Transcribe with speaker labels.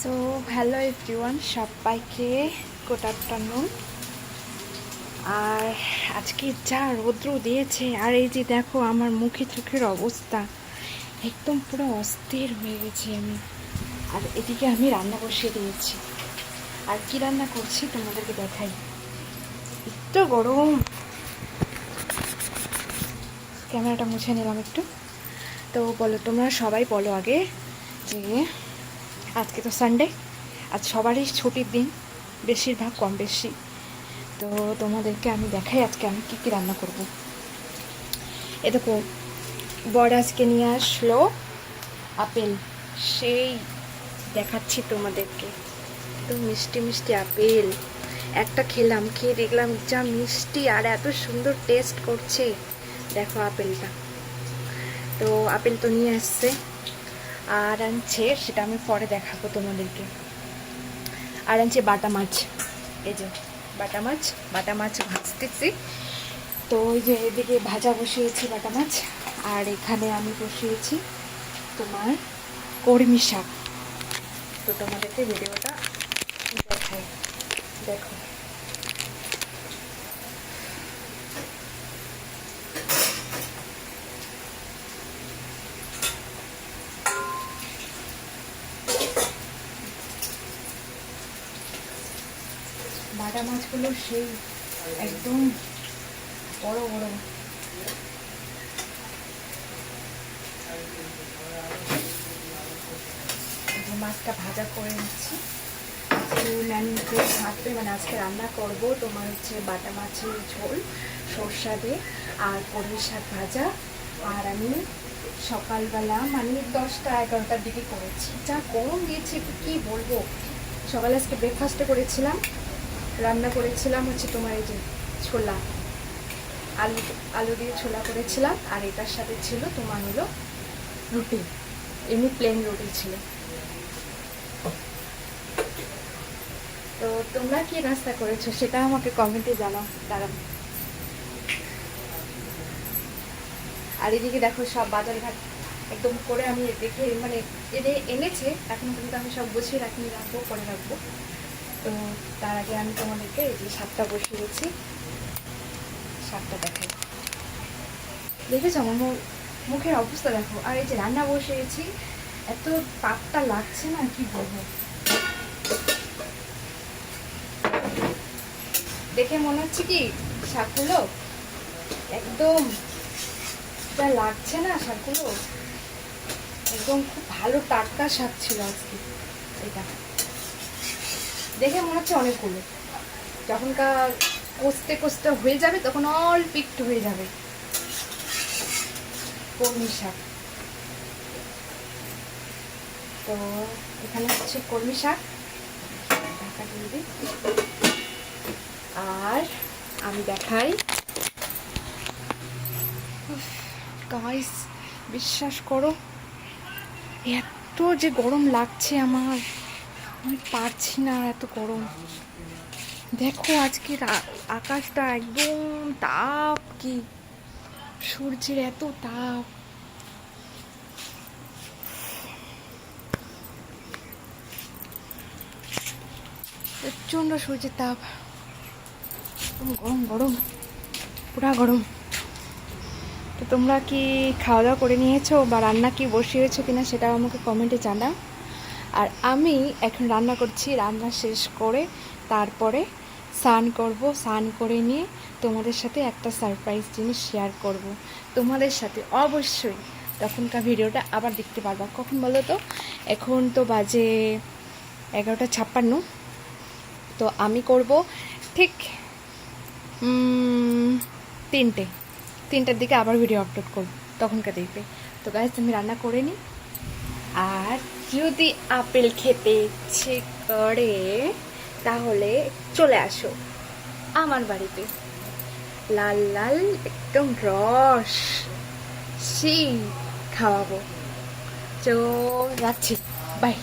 Speaker 1: So hello everyone, সবাইকে good afternoon. আর আজকে যা রৌদ্র দিয়েছে, আর এই যে দেখো আমার মুখে চোখের অবস্থা একদম পুরো অস্থির হয়ে গেছি আমি। আর এদিকে আমি রান্না বসিয়ে দিয়েছি। আর কি রান্না করছি তোমাদেরকে দেখাই। এত গরম, ক্যামেরাটা মুছে নিলাম একটু। তো বলো, তোমরা সবাই বলো আগে যে আজকে তো সানডে, আজ সবারই ছুটির দিন, বেশিরভাগ কম বেশি। তো তোমাদেরকে আমি দেখাই আজকে আমি কী কী রান্না করব। এ দেখো, বর আজকে নিয়ে আসলো আপেল, সেই দেখাচ্ছি তোমাদেরকে। তো মিষ্টি মিষ্টি আপেল, একটা খেলাম, খেয়ে দেখলাম যা মিষ্টি আর এত সুন্দর টেস্ট করছে। দেখো আপেলটা, তো আপেল তো নিয়ে আসছে, আর আনছে সেটা আমি পরে দেখাবো তোমাদেরকে। আর আনছে বাটা মাছ, এই যে বাটা মাছ ভাজতেছি। তো ওই যে এদিকে ভাজা বসিয়েছি বাটা মাছ, আর এখানে আমি বসিয়েছি তোমার কলমি শাক। তো তোমাদেরকে ভিডিওটা দেখাই, দেখো। বাটা মাছগুলো সেই একদম বড় বড়। মাছটা ভাজা করে নিচ্ছি। আজকে থাকবে, মানে আজকে রান্না করব তোমার হচ্ছে বাটা মাছের ঝোল সরষা দিয়ে আর কলমি শাক ভাজা। আর আমি সকালবেলা মানে 10টা-11টার দিকে করেছি, যা গরম দিয়েছে কি বলবো। সকালে আজকে ব্রেকফাস্টে করেছিলাম, রান্না করেছিলাম হচ্ছে তোমার এই যে ছোলা, আলু দিয়ে ছোলা করেছিলাম। আর এটার সাথে ছিল তোমার হলো রুটি, এমনি প্লেন রুটি ছিল। তো তোমরা কি নাস্তা করেছো সেটা আমাকে কমেন্টে জানাও, দাঁড়াও। আর এদিকে দেখো সব বাজারঘাট একদম করে আমি দেখে মানে এনেছে, এখন কিন্তু আমি সব গুছিয়ে রাখবো, করে রাখবো। তো তার আগে আমি তোমাদেরকে এই যে শাকটা বসিয়েছি, শাকটা দেখাই। দেখেছো আমার মুখের অবস্থা দেখো। আর এই যে রান্না বসিয়েছি, এত তাপটা লাগছে না কি বলবো। দেখে মনে হচ্ছে কি শাকগুলো একদম যা লাগছে না, শাকগুলো একদম খুব ভালো টাটকা শাক ছিল আজকে। এটা দেখে মনে হচ্ছে অনেকগুলো, যখনকার কষতে কষতে হয়ে যাবে তখন অল্প একটু হয়ে যাবে। কলমি শাক, তো এখানে হচ্ছে কলমি শাক ঢাকা দিয়ে দিই। আর আমি দেখাই গাইস, বিশ্বাস করো এত যে গরম লাগছে আমার, আমি পারছি না, এত গরম। দেখো আজকে আকাশটা একদম তাপ, কি সূর্যের এত তাপ। প্রচণ্ড সূর্যের তাপ, গরম গরম, পুরা গরম। তো তোমরা কি খাওয়া দাওয়া করে নিয়েছো বা রান্না কি বসিয়েছো কিনা সেটাও আমাকে কমেন্টে জানাও। আর আমি এখন রান্না করছি, রান্না শেষ করে তারপরে স্নান করব, স্নান করে নিয়ে তোমাদের সাথে একটা সারপ্রাইজ জিনিস শেয়ার করব তোমাদের সাথে অবশ্যই। তখনকার ভিডিওটা আবার দেখতে পারবা। কখন বলো তো, এখন তো বাজে 11:56। তো আমি করব ঠিক 3টার দিকে আবার ভিডিও আপলোড করব, তখনকার দেখবে। তো গাইস আমি রান্না করে নিই। আর যদি আপেল খেতে ইচ্ছে করে তাহলে চলে আসো আমার বাড়িতে, লাল লাল একদম রস সেই খাওয়াবো। তো রাখছি, বাই।